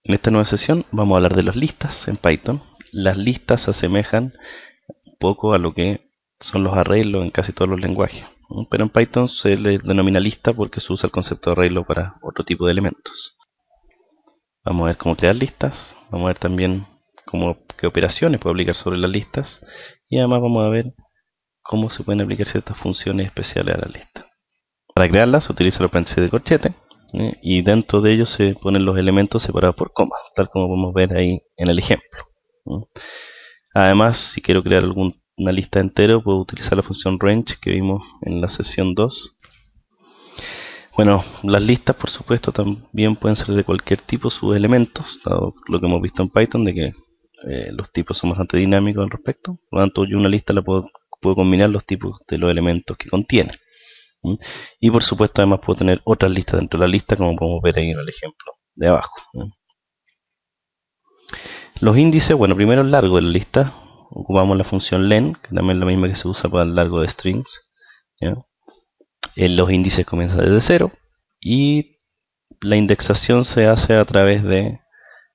En esta nueva sesión vamos a hablar de las listas en Python. Las listas se asemejan un poco a lo que son los arreglos en casi todos los lenguajes, ¿no? Pero en Python se le denomina lista porque se usa el concepto de arreglo para otro tipo de elementos. Vamos a ver cómo crear listas, vamos a ver también qué operaciones puedo aplicar sobre las listas y además vamos a ver cómo se pueden aplicar ciertas funciones especiales a las listas. Para crearlas se utiliza el paréntesis de corchete, y dentro de ellos se ponen los elementos separados por comas, tal como podemos ver ahí en el ejemplo. Además, si quiero crear una lista entera, puedo utilizar la función range que vimos en la sesión 2. Bueno, las listas por supuesto también pueden ser de cualquier tipo, sus elementos, dado lo que hemos visto en Python, de que los tipos son bastante dinámicos al respecto. Por lo tanto, yo una lista la puedo combinar los tipos de los elementos que contiene. Y por supuesto además puedo tener otras listas dentro de la lista, como podemos ver ahí en el ejemplo de abajo. Los índices, bueno, primero el largo de la lista. Ocupamos la función len, que también es la misma que se usa para el largo de strings, ¿ya? Los índices comienzan desde 0 y la indexación se hace a través de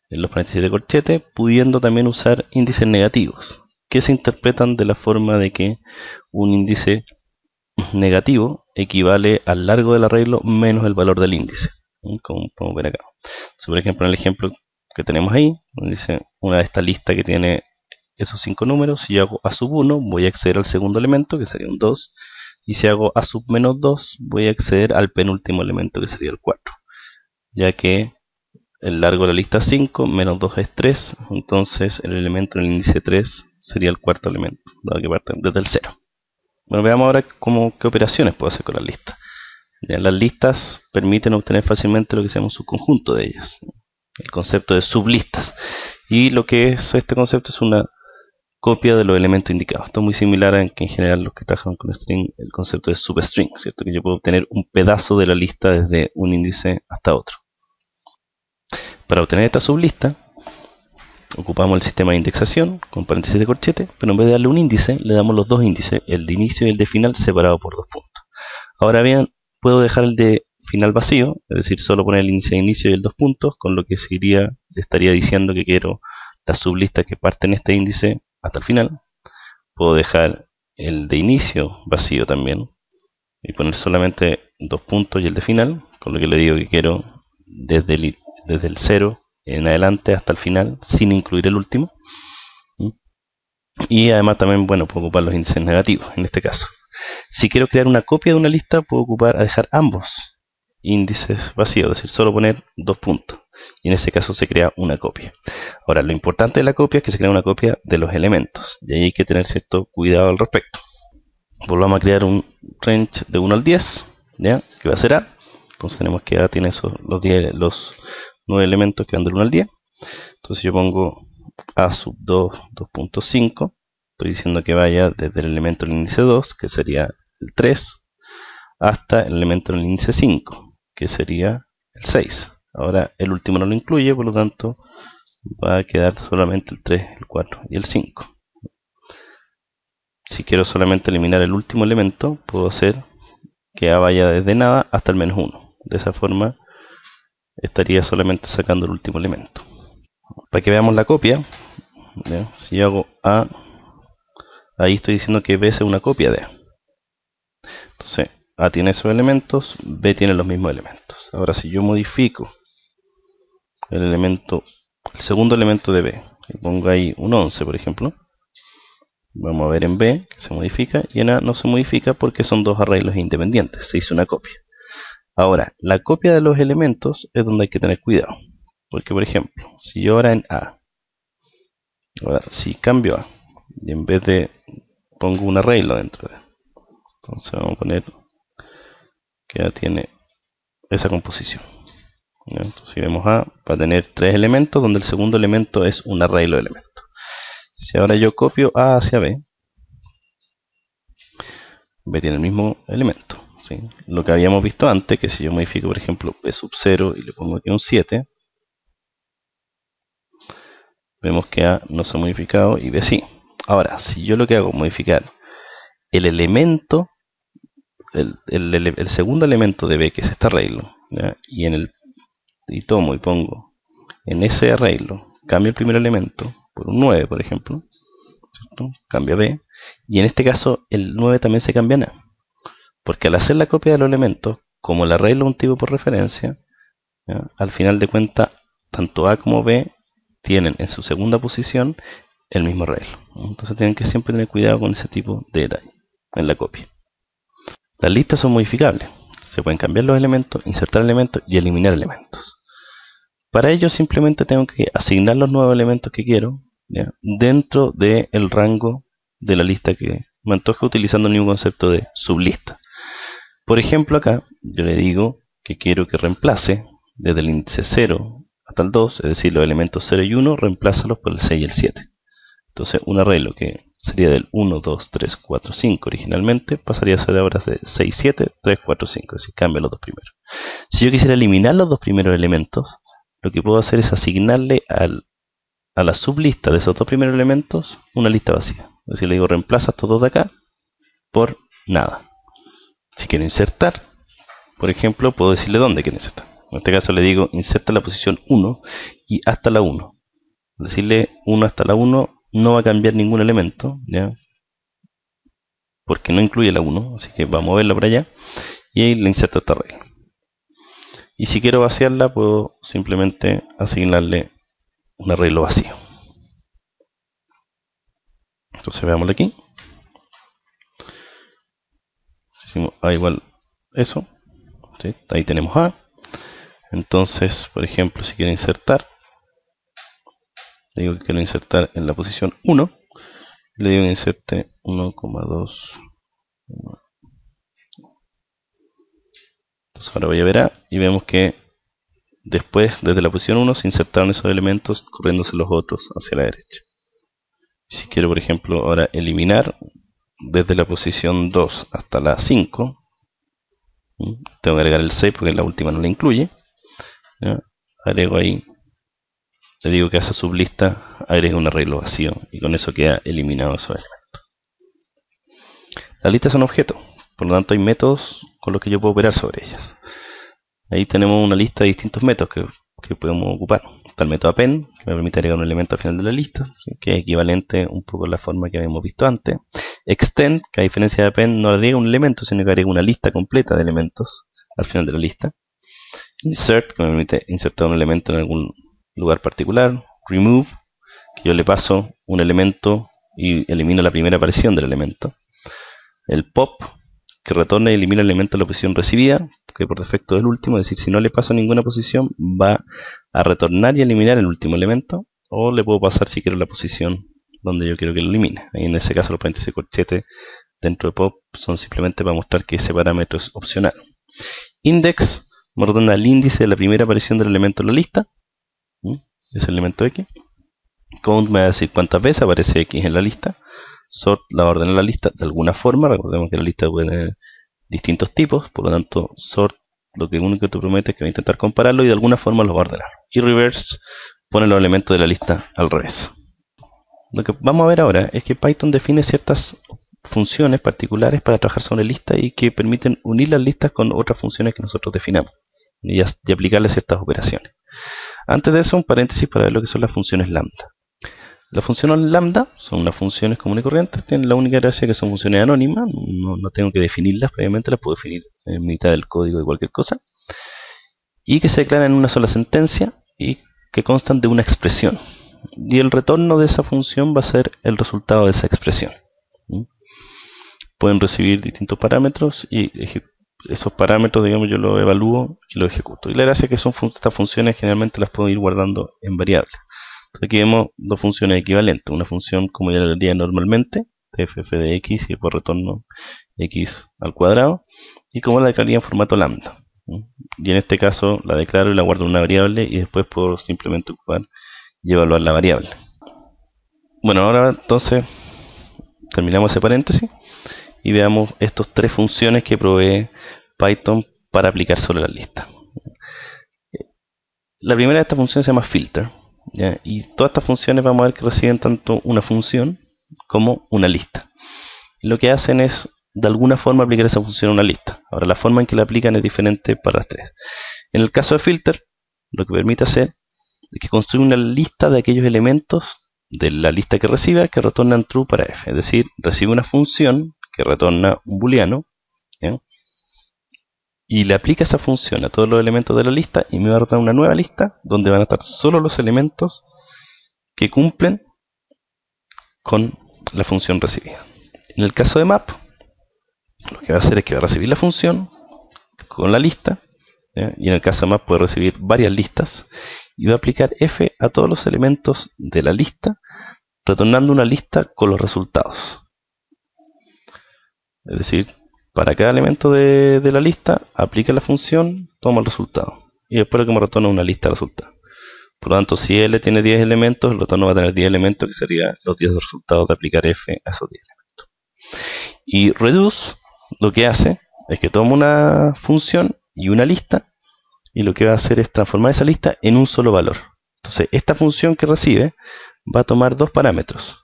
los paréntesis de corchete, pudiendo también usar índices negativos, que se interpretan de la forma de que un índice negativo equivale al largo del arreglo menos el valor del índice, como podemos ver acá. Por ejemplo, en el ejemplo que tenemos ahí, dice una de esta lista que tiene esos 5 números. Si yo hago a sub 1, voy a acceder al segundo elemento, que sería un 2, y si hago a sub menos 2, voy a acceder al penúltimo elemento, que sería el 4, ya que el largo de la lista es 5, menos 2 es 3, entonces el elemento en el índice 3 sería el cuarto elemento, dado que parte desde el 0. Bueno, veamos ahora qué operaciones puedo hacer con las listas. Las listas permiten obtener fácilmente lo que se llama un subconjunto de ellas, el concepto de sublistas. Y lo que es este concepto es una copia de los elementos indicados. Esto es muy similar a que en general los que trabajan con string, el concepto de substring, ¿cierto? Que yo puedo obtener un pedazo de la lista desde un índice hasta otro. Para obtener esta sublista, ocupamos el sistema de indexación con paréntesis de corchete, pero en vez de darle un índice, le damos los dos índices, el de inicio y el de final, separado por 2 puntos. Ahora bien, puedo dejar el de final vacío, es decir, solo poner el índice de inicio y el 2 puntos, con lo que le estaría diciendo que quiero la sublista que parte en este índice hasta el final. Puedo dejar el de inicio vacío también y poner solamente 2 puntos y el de final, con lo que le digo que quiero desde el 0 en adelante hasta el final, sin incluir el último. Y además también, bueno, puedo ocupar los índices negativos en este caso. Si quiero crear una copia de una lista, puedo dejar ambos índices vacíos, es decir, solo poner 2 puntos. Y en ese caso se crea una copia. Ahora, lo importante de la copia es que se crea una copia de los elementos. Y ahí hay que tener cierto cuidado al respecto. Volvamos a crear un range de 1 al 10, ¿ya? Que va a ser A. Entonces tenemos que A tiene los 9 elementos que van del 1 al 10. Entonces yo pongo A sub 2, 2.5. Estoy diciendo que vaya desde el elemento del índice 2, que sería el 3, hasta el elemento del índice 5, que sería el 6. Ahora el último no lo incluye, por lo tanto va a quedar solamente el 3, el 4 y el 5. Si quiero solamente eliminar el último elemento, puedo hacer que A vaya desde nada hasta el menos 1. De esa forma estaría solamente sacando el último elemento. Para que veamos la copia, ¿ya? Si yo hago A, ahí estoy diciendo que B es una copia de A. Entonces A tiene esos elementos, B tiene los mismos elementos. Ahora si yo modifico el segundo elemento de B, y pongo ahí un 11 por ejemplo, vamos a ver en B que se modifica, y en A no se modifica porque son dos arreglos independientes, se hizo una copia. Ahora, la copia de los elementos es donde hay que tener cuidado, porque por ejemplo, si yo ahora en A, ahora si cambio A, y en vez de pongo un arreglo dentro de A, entonces vamos a poner que A tiene esa composición. Entonces si vemos A, va a tener 3 elementos, donde el segundo elemento es un arreglo de elementos. Si ahora yo copio A hacia B, B tiene el mismo elemento, ¿sí? Lo que habíamos visto antes, que si yo modifico por ejemplo B sub 0 y le pongo aquí un 7, vemos que A no se ha modificado y B sí. Ahora, si yo lo que hago es modificar el elemento, el segundo elemento de B, que es este arreglo, ¿ya? Y tomo y pongo en ese arreglo cambio el primer elemento por un 9, por ejemplo, ¿cierto? Cambia B, y en este caso el 9 también se cambia en A, porque al hacer la copia de los elementos, como el arreglo es un tipo por referencia, ¿ya? Al final de cuentas, tanto A como B tienen en su segunda posición el mismo arreglo. Entonces tienen que siempre tener cuidado con ese tipo de detalle en la copia. Las listas son modificables. Se pueden cambiar los elementos, insertar elementos y eliminar elementos. Para ello simplemente tengo que asignar los nuevos elementos que quiero, ¿ya? Dentro del rango de la lista que me antoje, utilizando el mismo concepto de sublista. Por ejemplo, acá yo le digo que quiero que reemplace desde el índice 0 hasta el 2, es decir, los elementos 0 y 1, reemplázalos por el 6 y el 7. Entonces un arreglo que sería del 1, 2, 3, 4, 5 originalmente, pasaría a ser ahora de 6, 7, 3, 4, 5, es decir, cambia los dos primeros. Si yo quisiera eliminar los dos primeros elementos, lo que puedo hacer es asignarle a la sublista de esos dos primeros elementos una lista vacía. Es decir, le digo reemplaza estos dos de acá por nada. Si quiero insertar, por ejemplo, puedo decirle dónde quiero insertar. En este caso le digo inserta la posición 1 y hasta la 1. Decirle 1 hasta la 1 no va a cambiar ningún elemento, ¿ya? Porque no incluye la 1, así que va a moverla por allá y ahí le inserto esta regla. Y si quiero vaciarla, puedo simplemente asignarle un arreglo vacío. Entonces veámoslo aquí. Hicimos A igual eso, ¿sí? Ahí tenemos A. Entonces, por ejemplo, si quiero insertar, le digo que quiero insertar en la posición 1, le digo que inserte 1,2. Entonces ahora voy a ver A y vemos que después, desde la posición 1, se insertaron esos elementos corriéndose los otros hacia la derecha. Si quiero, por ejemplo, ahora eliminar desde la posición 2 hasta la 5, tengo que agregar el 6 porque la última no la incluye, ¿ya? Agrego ahí, le digo que a esa sublista agrego un arreglo vacío y con eso queda eliminado esos elementos. Las listas son objetos, por lo tanto hay métodos con los que yo puedo operar sobre ellas. Ahí tenemos una lista de distintos métodos que podemos ocupar. Está el método append, que me permite agregar un elemento al final de la lista, ¿sí? Que es equivalente un poco a la forma que habíamos visto antes. Extend, que a diferencia de append no agrega un elemento, sino que agrega una lista completa de elementos al final de la lista. Insert, que me permite insertar un elemento en algún lugar particular. Remove, que yo le paso un elemento y elimino la primera aparición del elemento. El pop, que retorna y elimina el elemento de la posición recibida, que por defecto es el último, es decir, si no le paso ninguna posición, va a retornar y eliminar el último elemento, o le puedo pasar si quiero la posición donde yo quiero que lo elimine. Ahí en ese caso los paréntesis corchete dentro de pop son simplemente para mostrar que ese parámetro es opcional. Index me ordena el índice de la primera aparición del elemento en la lista, es el elemento X. Count me va a decir cuántas veces aparece X en la lista. Sort la va a ordenar la lista de alguna forma. Recordemos que la lista puede tener distintos tipos, por lo tanto sort lo que único que te promete es que va a intentar compararlo y de alguna forma lo va a ordenar. Y reverse pone los elementos de la lista al revés. Lo que vamos a ver ahora es que Python define ciertas funciones particulares para trabajar sobre listas y que permiten unir las listas con otras funciones que nosotros definamos y aplicarle ciertas operaciones. Antes de eso, un paréntesis para ver lo que son las funciones lambda. Las funciones lambda son unas funciones comunes y corrientes, tienen la única gracia que son funciones anónimas, no tengo que definirlas previamente, las puedo definir en mitad del código de cualquier cosa, y que se declaran en una sola sentencia y que constan de una expresión. Y el retorno de esa función va a ser el resultado de esa expresión. Pueden recibir distintos parámetros y esos parámetros, digamos, yo los evalúo y los ejecuto. Y la gracia es que estas funciones generalmente las puedo ir guardando en variables. Entonces aquí vemos dos funciones equivalentes. Una función como ya la haría normalmente, ff de x y por retorno x al cuadrado, y como la declararía en formato lambda. Y en este caso la declaro y la guardo en una variable y después puedo simplemente ocupar y evaluar la variable. Bueno, ahora entonces terminamos ese paréntesis y veamos estas tres funciones que provee Python para aplicar sobre la lista. La primera de estas funciones se llama filter, ¿ya? Y todas estas funciones vamos a ver que reciben tanto una función como una lista. Lo que hacen es de alguna forma aplicar esa función a una lista. Ahora la forma en que la aplican es diferente para las tres. En el caso de filter, lo que permite hacer que construye una lista de aquellos elementos de la lista que reciba que retornan true para f. Es decir, recibe una función que retorna un booleano, ¿ya? Y le aplica esa función a todos los elementos de la lista y me va a retornar una nueva lista donde van a estar solo los elementos que cumplen con la función recibida. En el caso de map, lo que va a hacer es que va a recibir la función con la lista, ¿ya? Y en el caso de map puede recibir varias listas y va a aplicar f a todos los elementos de la lista, retornando una lista con los resultados. Es decir, para cada elemento de la lista, aplica la función, toma el resultado. Y después que me retorna una lista de resultados. Por lo tanto, si L tiene 10 elementos, el retorno va a tener 10 elementos, que serían los 10 resultados de aplicar F a esos 10 elementos. Y reduce lo que hace es que toma una función y una lista, y lo que va a hacer es transformar esa lista en un solo valor. Entonces, esta función que recibe va a tomar dos parámetros,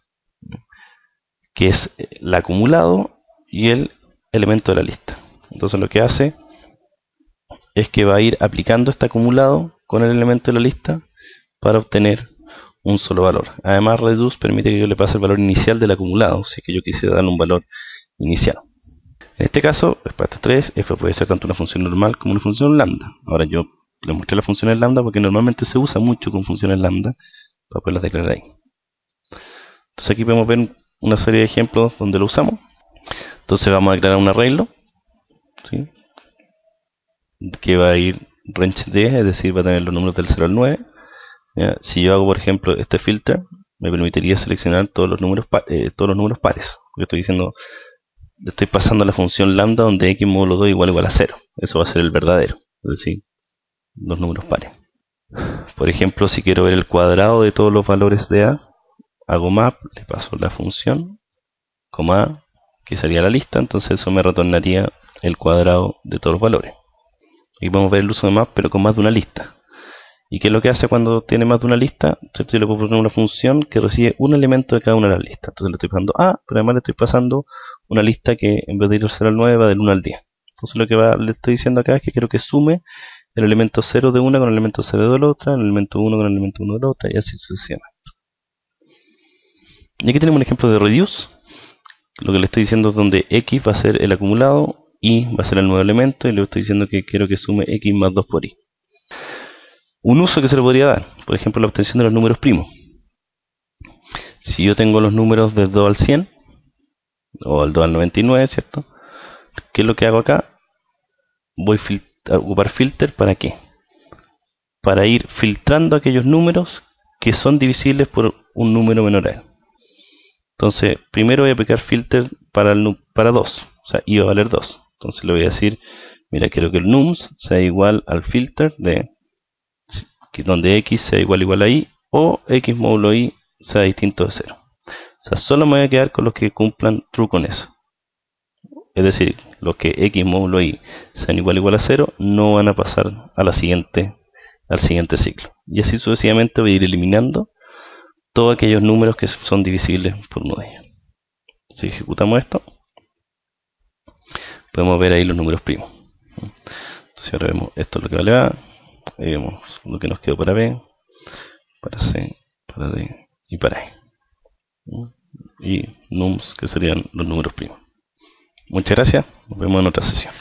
que es el acumulado y el elemento de la lista. Entonces lo que hace es que va a ir aplicando este acumulado con el elemento de la lista para obtener un solo valor. Además, reduce permite que yo le pase el valor inicial del acumulado, si es que yo quisiera darle un valor inicial. En este caso, para este 3, f puede ser tanto una función normal como una función lambda. Ahora yo les mostré las funciones lambda porque normalmente se usa mucho con funciones lambda para poderlas declarar ahí. Entonces aquí podemos ver una serie de ejemplos donde lo usamos. Entonces vamos a declarar un arreglo, ¿sí?, que va a ir range 10, es decir, va a tener los números del 0 al 9. ¿Ya? Si yo hago, por ejemplo, este filter, me permitiría seleccionar todos los números pares. Yo estoy diciendo, le estoy pasando a la función lambda donde x módulo 2 igual a 0. Eso va a ser el verdadero, es decir, los números pares. Por ejemplo, si quiero ver el cuadrado de todos los valores de a, hago map, le paso la función, coma a, que sería la lista, entonces eso me retornaría el cuadrado de todos los valores. Aquí podemos ver el uso de map, pero con más de una lista. ¿Y qué es lo que hace cuando tiene más de una lista? Entonces yo le puedo poner una función que recibe un elemento de cada una de las listas. Entonces le estoy pasando A, pero además le estoy pasando una lista que en vez de ir del 0 al 9 va del 1 al 10. Entonces lo que le estoy diciendo acá es que quiero que sume el elemento 0 de una con el elemento 0 de la otra, el elemento 1 con el elemento 1 de la otra, y así sucesivamente. Y aquí tenemos un ejemplo de reduce. Lo que le estoy diciendo es donde x va a ser el acumulado, y va a ser el nuevo elemento, y le estoy diciendo que quiero que sume x más 2 por y. Un uso que se le podría dar, por ejemplo, la obtención de los números primos. Si yo tengo los números del 2 al 100, o al 2 al 99, ¿cierto? ¿Qué es lo que hago acá? Voy a ocupar filter, ¿para qué? Para ir filtrando aquellos números que son divisibles por un número menor a él. Entonces, primero voy a aplicar filter para 2, o sea, y va a valer 2. Entonces le voy a decir, mira, quiero que el nums sea igual al filter de donde x sea igual a y, o x módulo y sea distinto de 0. O sea, solo me voy a quedar con los que cumplan true con eso. Es decir, los que x módulo y sean igual a 0 no van a pasar a al siguiente ciclo. Y así sucesivamente voy a ir eliminando todos aquellos números que son divisibles por uno de ellos. Si ejecutamos esto, podemos ver ahí los números primos. Entonces ahora vemos esto es lo que vale A, ahí vemos lo que nos quedó para B, para C, para D y para E. Y nums, que serían los números primos. Muchas gracias, nos vemos en otra sesión.